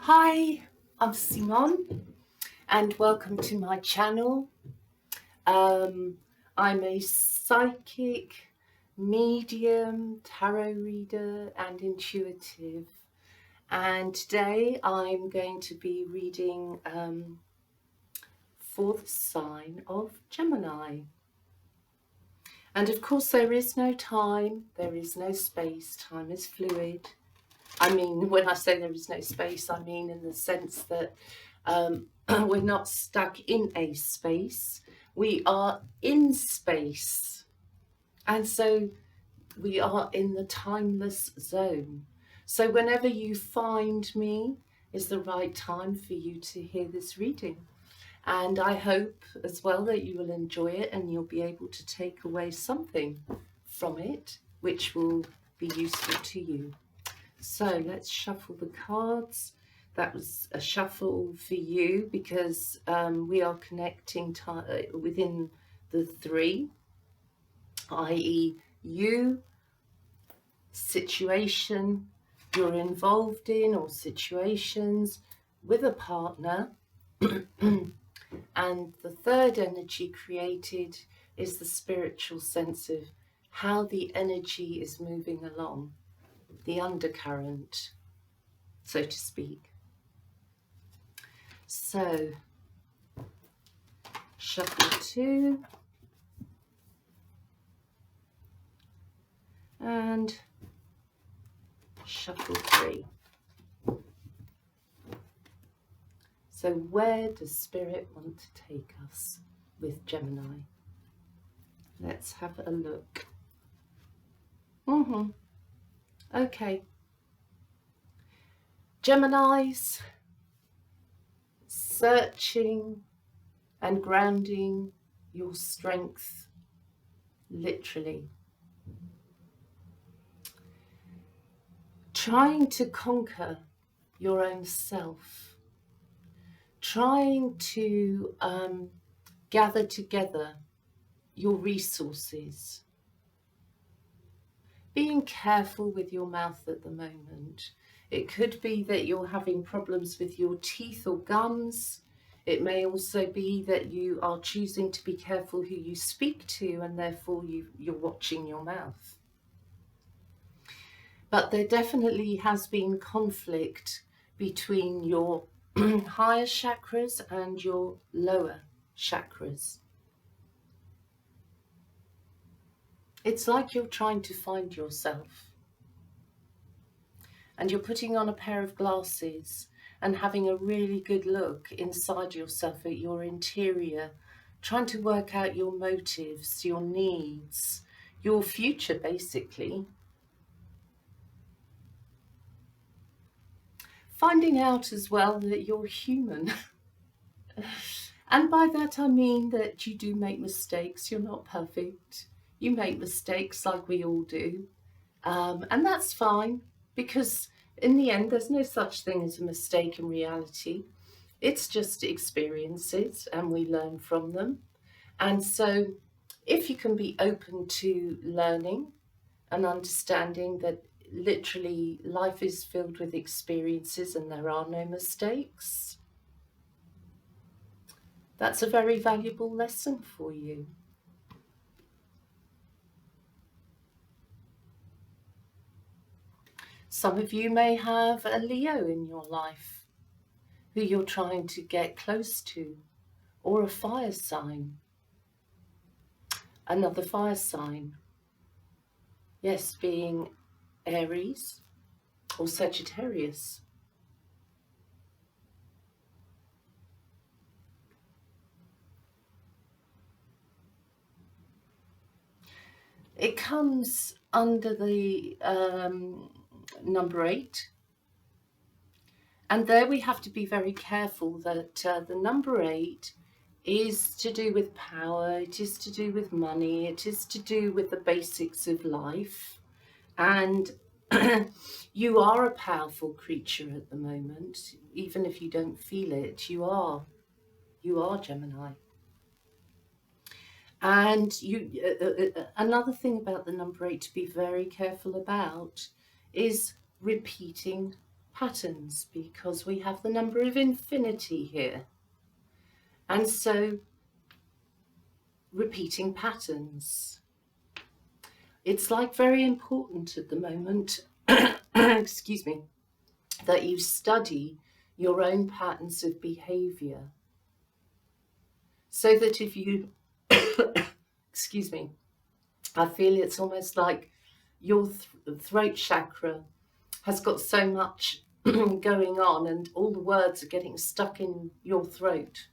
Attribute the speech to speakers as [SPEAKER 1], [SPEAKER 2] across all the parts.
[SPEAKER 1] Hi, I'm Simone and welcome to my channel. I'm a psychic, medium, tarot reader and intuitive, and today I'm going to be reading for the sign of Gemini. And of course there is no time, there is no space, time is fluid. I mean, when I say there is no space, I mean in the sense that we're not stuck in a space. We are in space. And so we are in the timeless zone. So whenever you find me is the right time for you to hear this reading. And I hope as well that you will enjoy it and you'll be able to take away something from it which will be useful to you. So let's shuffle the cards. That was a shuffle for you because we are connecting within the three, i.e. you, situation you're involved in or situations with a partner. And the third energy created is the spiritual sense of how the energy is moving along, the undercurrent, so to speak. So, shuffle 2 and shuffle 3. So where does Spirit want to take us with Gemini? Let's have a look. Okay. Geminis, searching and grounding your strength, literally. Trying to conquer your own self. Trying to gather together your resources. Being careful with your mouth at the moment. It could be that you're having problems with your teeth or gums. It may also be that you are choosing to be careful who you speak to, and therefore you're watching your mouth. But there definitely has been conflict between your higher chakras and your lower chakras. It's like you're trying to find yourself. And you're putting on a pair of glasses and having a really good look inside yourself at your interior, trying to work out your motives, your needs, your future, basically. Finding out as well that you're human. And by that I mean that you do make mistakes. You're not perfect. You make mistakes like we all do. And that's fine, because in the end there's no such thing as a mistake in reality. It's just experiences and we learn from them. And so if you can be open to learning and understanding that literally life is filled with experiences and there are no mistakes, that's a very valuable lesson for you. Some of you may have a Leo in your life who you're trying to get close to, or a fire sign, another fire sign. Yes, being Aries or Sagittarius. It comes under the number 8. And there we have to be very careful that the number 8 is to do with power, it is to do with money, it is to do with the basics of life. And you are a powerful creature at the moment, even if you don't feel it. You are Gemini. And another thing about the number 8 to be very careful about is repeating patterns, because we have the number of infinity here. And so repeating patterns. It's like very important at the moment, excuse me, that you study your own patterns of behavior, so that if you, excuse me, I feel it's almost like your throat chakra has got so much going on and all the words are getting stuck in your throat.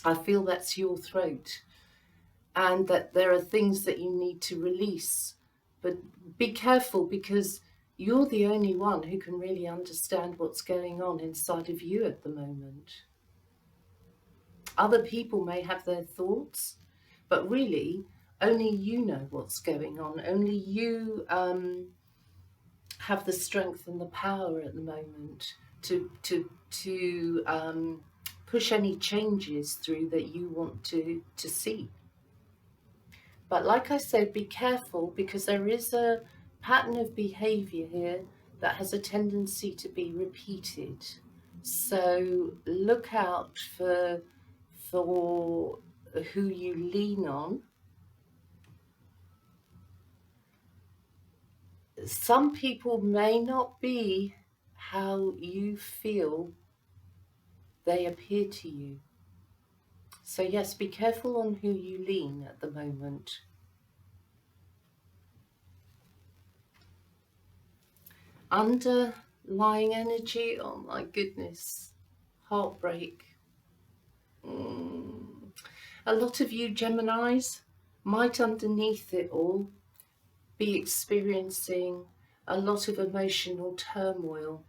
[SPEAKER 1] I feel that's your throat, and that there are things that you need to release. But be careful, because you're the only one who can really understand what's going on inside of you at the moment. Other people may have their thoughts, but really only you know what's going on. Only you have the strength and the power at the moment to push any changes through that you want to see. But like I said, be careful, because there is a pattern of behavior here that has a tendency to be repeated. So look out for who you lean on. Some people may not be how you feel they appear to you. So yes, be careful on who you lean at the moment. Underlying energy, oh my goodness, heartbreak. A lot of you Geminis might underneath it all be experiencing a lot of emotional turmoil.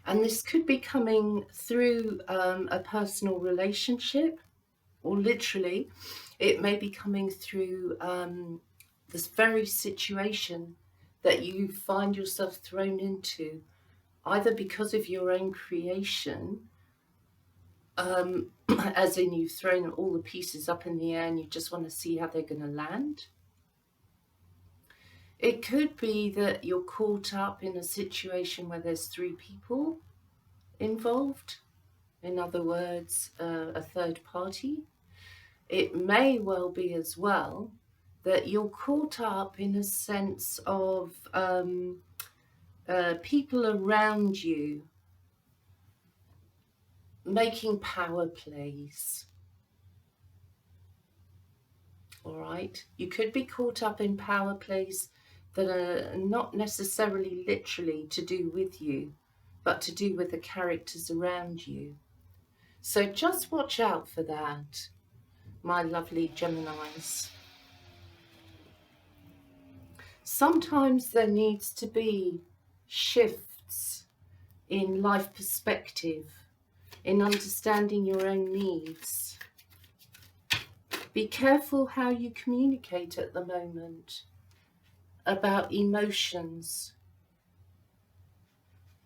[SPEAKER 1] And this could be coming through a personal relationship, or literally it may be coming through this very situation that you find yourself thrown into, either because of your own creation, as in you've thrown all the pieces up in the air and you just want to see how they're going to land. It could be that you're caught up in a situation where there's 3 people involved. In other words, a third party. It may well be as well that you're caught up in a sense of people around you making power plays. All right, you could be caught up in power plays that are not necessarily literally to do with you, but to do with the characters around you. So just watch out for that, my lovely Geminis. Sometimes there needs to be shifts in life perspective, in understanding your own needs. Be careful how you communicate at the moment about emotions.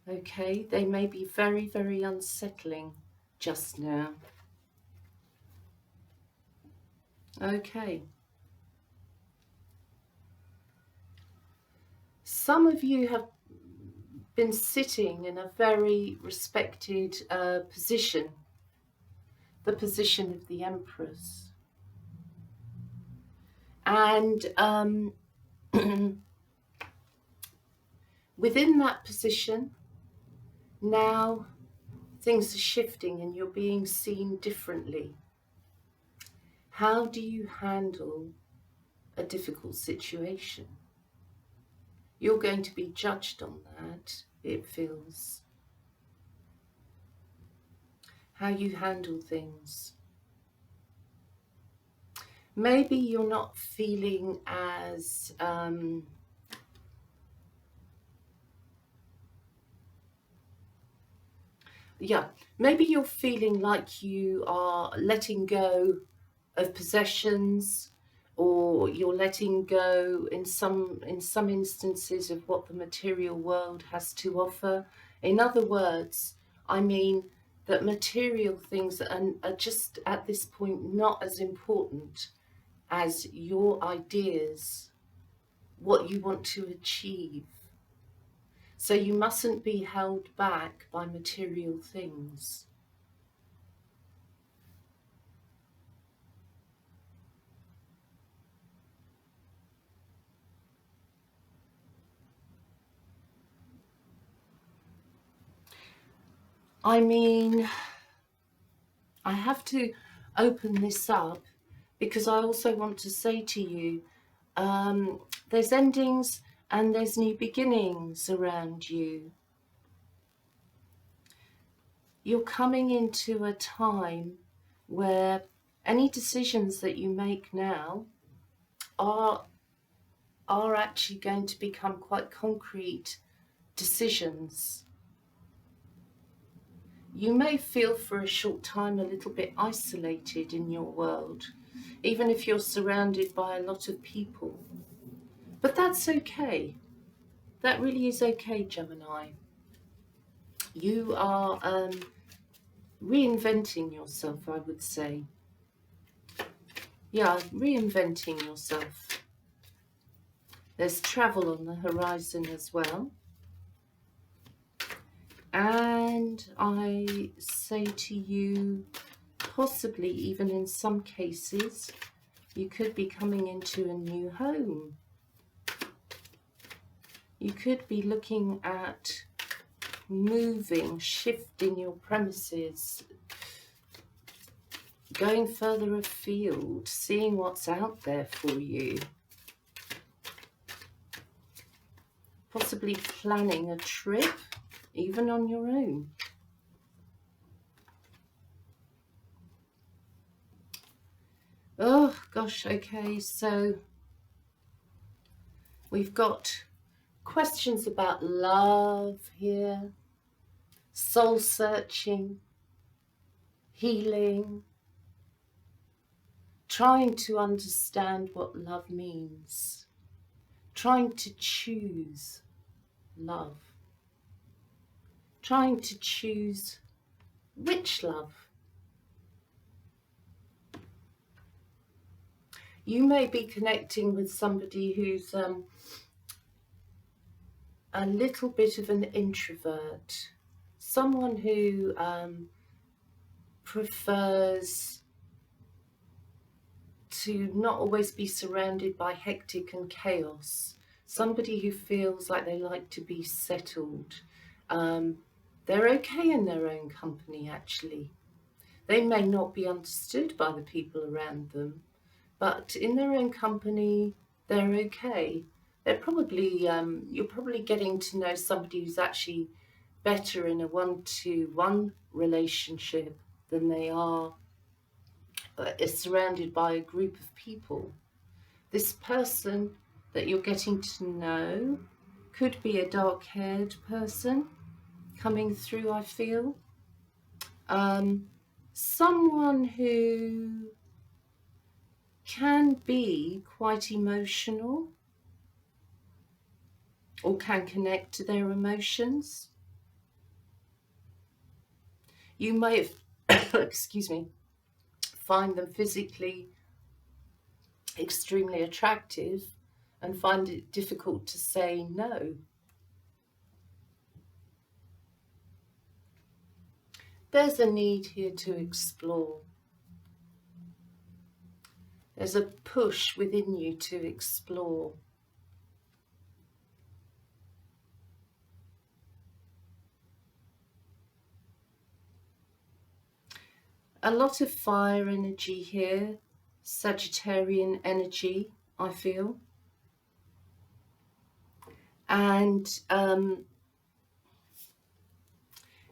[SPEAKER 1] Okay, they may be very, very unsettling just now. Okay. Some of you have been sitting in a very respected position, the position of the Empress. And within that position, now things are shifting and you're being seen differently. How do you handle a difficult situation? You're going to be judged on that, it feels. How you handle things. Maybe you're not feeling as maybe you're feeling like you are letting go of possessions, or you're letting go in some instances of what the material world has to offer. In other words, I mean that material things are just at this point not as important as your ideas, what you want to achieve. So you mustn't be held back by material things. I mean, I have to open this up because I also want to say to you, there's endings and there's new beginnings around you. You're coming into a time where any decisions that you make now are actually going to become quite concrete decisions. You may feel for a short time a little bit isolated in your world, even if you're surrounded by a lot of people. But that's okay. That really is okay, Gemini. You are reinventing yourself, I would say. Yeah, reinventing yourself. There's travel on the horizon as well. And I say to you, possibly even in some cases, you could be coming into a new home. You could be looking at moving, shifting your premises, going further afield, seeing what's out there for you. Possibly planning a trip, even on your own. Oh gosh, okay, so we've got questions about love here, soul searching, healing, trying to understand what love means, trying to choose love, trying to choose which love. You may be connecting with somebody who's a little bit of an introvert, someone who prefers to not always be surrounded by hectic and chaos, somebody who feels like they like to be settled. They're okay in their own company, actually. They may not be understood by the people around them, but in their own company, they're okay. They're probably, you're probably getting to know somebody who's actually better in a one-to-one relationship than they are surrounded by a group of people. This person that you're getting to know could be a dark-haired person coming through, I feel. Someone who can be quite emotional or can connect to their emotions. You may have, excuse me, find them physically extremely attractive and find it difficult to say no. There's a need here to explore. There's a push within you to explore. A lot of fire energy here, Sagittarian energy, I feel. And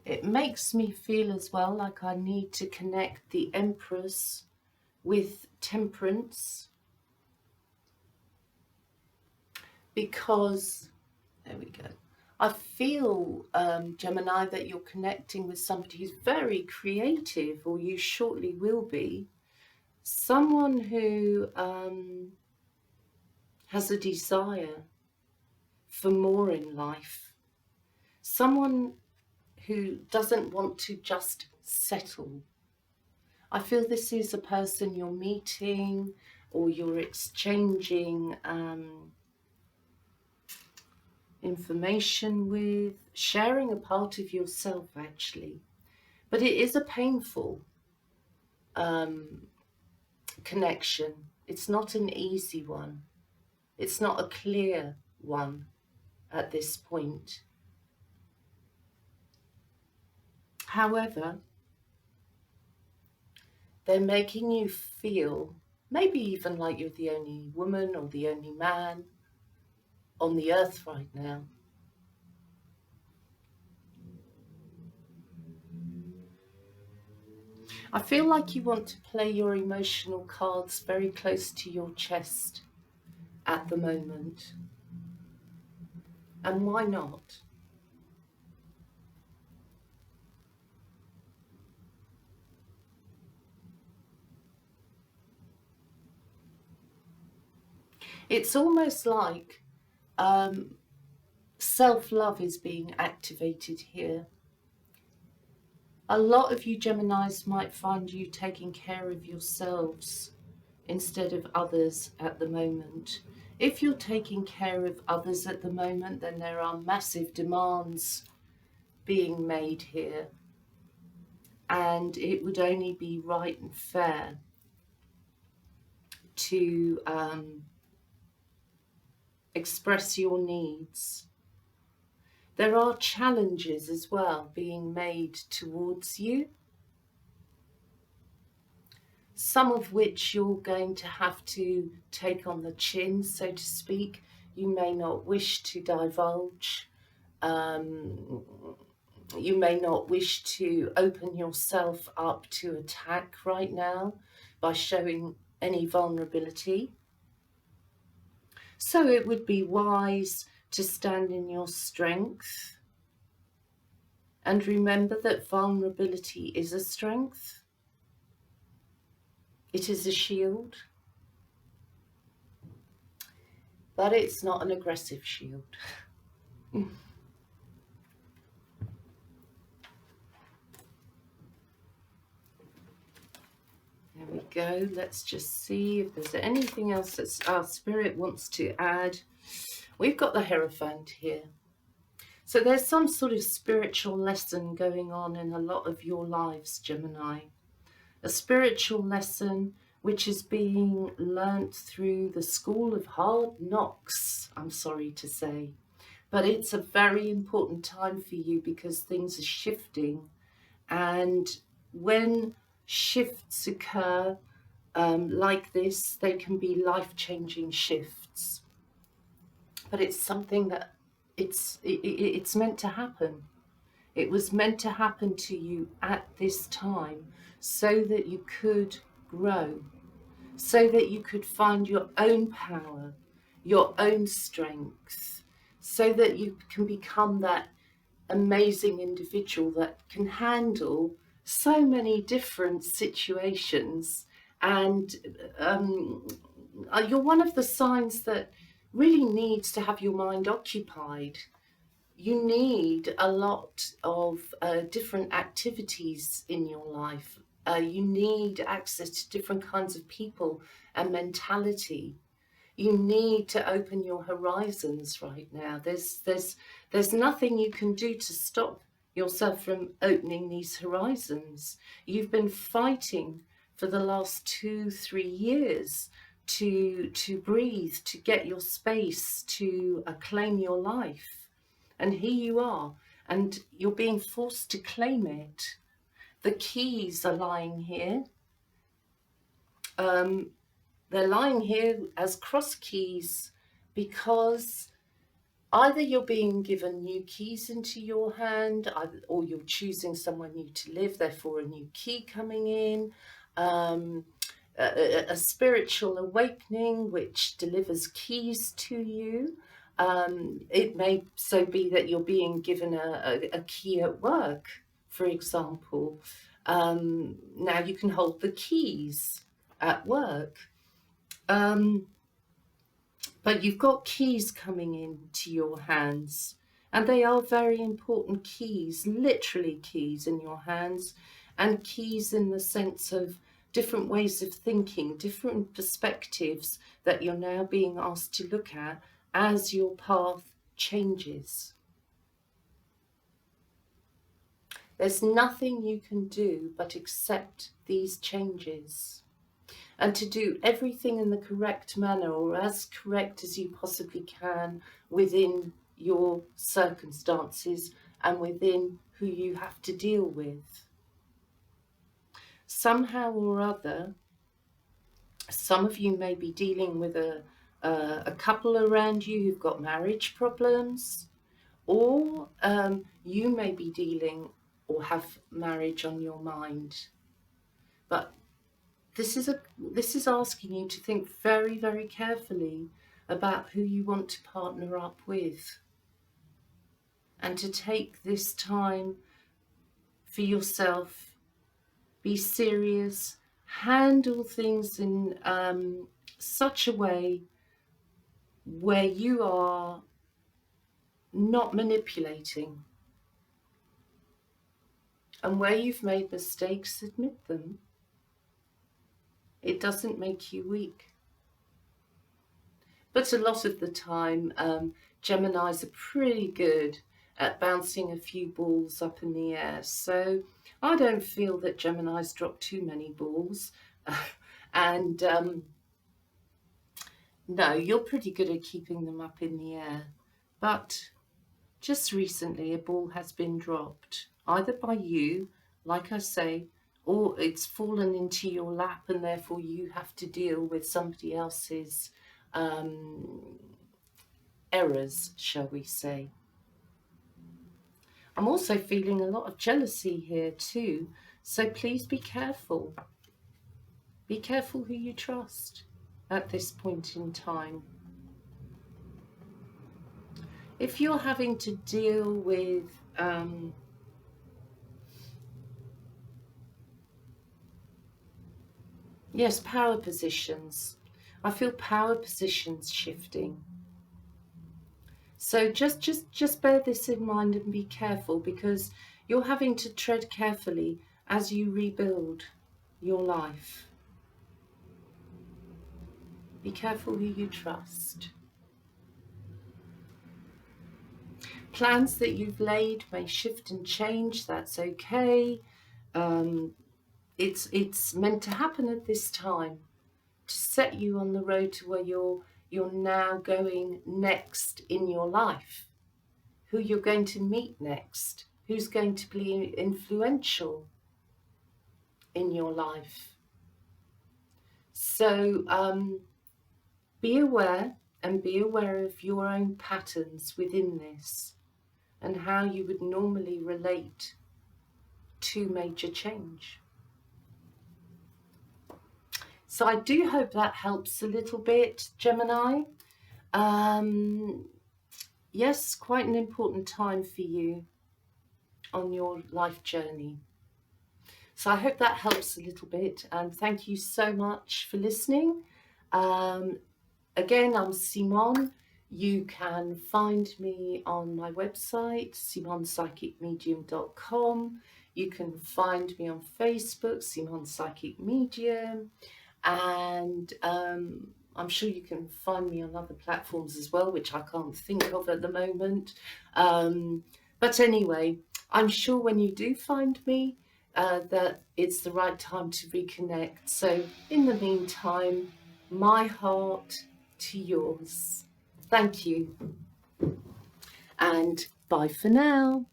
[SPEAKER 1] it makes me feel as well like I need to connect the Empress with Temperance, because, there we go, I feel, Gemini, that you're connecting with somebody who's very creative, or you shortly will be. Someone who has a desire for more in life. Someone who doesn't want to just settle. I feel this is a person you're meeting or you're exchanging information with, sharing a part of yourself actually. But it is a painful connection. It's not an easy one. It's not a clear one at this point. However, they're making you feel maybe even like you're the only woman or the only man on the earth right now. I feel like you want to play your emotional cards very close to your chest at the moment. And why not? It's almost like self-love is being activated here. A lot of you Geminis might find you taking care of yourselves instead of others at the moment. If you're taking care of others at the moment, then there are massive demands being made here. And it would only be right and fair to express your needs. There are challenges as well being made towards you, some of which you're going to have to take on the chin, so to speak. You may not wish to divulge. You may not wish to open yourself up to attack right now by showing any vulnerability. So it would be wise to stand in your strength and remember that vulnerability is a strength. It is a shield, but it's not an aggressive shield. There we go. Let's just see if there's anything else that our spirit wants to add. We've got the Hierophant here. So there's some sort of spiritual lesson going on in a lot of your lives, Gemini. A spiritual lesson which is being learnt through the school of hard knocks, I'm sorry to say. But it's a very important time for you because things are shifting. And when shifts occur like this, they can be life-changing shifts. But it's something that it's meant to happen. It was meant to happen to you at this time so that you could grow, so that you could find your own power, your own strength, so that you can become that amazing individual that can handle so many different situations. And you're one of the signs that really needs to have your mind occupied. You need a lot of different activities in your life. You need access to different kinds of people and mentality. You need to open your horizons right now. There's nothing you can do to stop yourself from opening these horizons. You've been fighting for the last 2-3 years to breathe, to get your space, to claim your life. And here you are, and you're being forced to claim it. The keys are lying here. They're lying here as cross keys because either you're being given new keys into your hand, or you're choosing somewhere new to live, therefore a new key coming in, a spiritual awakening which delivers keys to you. It may so be that you're being given a key at work, for example. Now you can hold the keys at work. But you've got keys coming into your hands, and they are very important keys, literally keys in your hands, and keys in the sense of different ways of thinking, different perspectives that you're now being asked to look at as your path changes. There's nothing you can do but accept these changes, and to do everything in the correct manner, or as correct as you possibly can within your circumstances and within who you have to deal with. Somehow or other, some of you may be dealing with a couple around you who've got marriage problems, or you may be dealing or have marriage on your mind. But this is asking you to think very, very carefully about who you want to partner up with, and to take this time for yourself. Be serious, handle things in such a way where you are not manipulating, and where you've made mistakes, admit them. It doesn't make you weak. But a lot of the time, Geminis are pretty good at bouncing a few balls up in the air. So I don't feel that Geminis drop too many balls. And no, you're pretty good at keeping them up in the air. But just recently, a ball has been dropped, either by you, like I say, or it's fallen into your lap, and therefore you have to deal with somebody else's errors, shall we say. I'm also feeling a lot of jealousy here too, so please be careful. Be careful who you trust at this point in time. If you're having to deal with yes, power positions. I feel power positions shifting. So just bear this in mind and be careful, because you're having to tread carefully as you rebuild your life. Be careful who you trust. Plans that you've laid may shift and change. That's okay. It's meant to happen at this time, to set you on the road to where you're now going next in your life, who you're going to meet next, who's going to be influential in your life. So be aware, and be aware of your own patterns within this, and how you would normally relate to major change. So I do hope that helps a little bit, Gemini. Yes, quite an important time for you on your life journey. So I hope that helps a little bit, and thank you so much for listening. Again, I'm Simone. You can find me on my website, simonepsychicmedium.com. You can find me on Facebook, Simone Psychic Medium, and I'm sure you can find me on other platforms as well, which I can't think of at the moment. But anyway, I'm sure when you do find me, that it's the right time to reconnect. So in the meantime, my heart to yours. Thank you, and bye for now.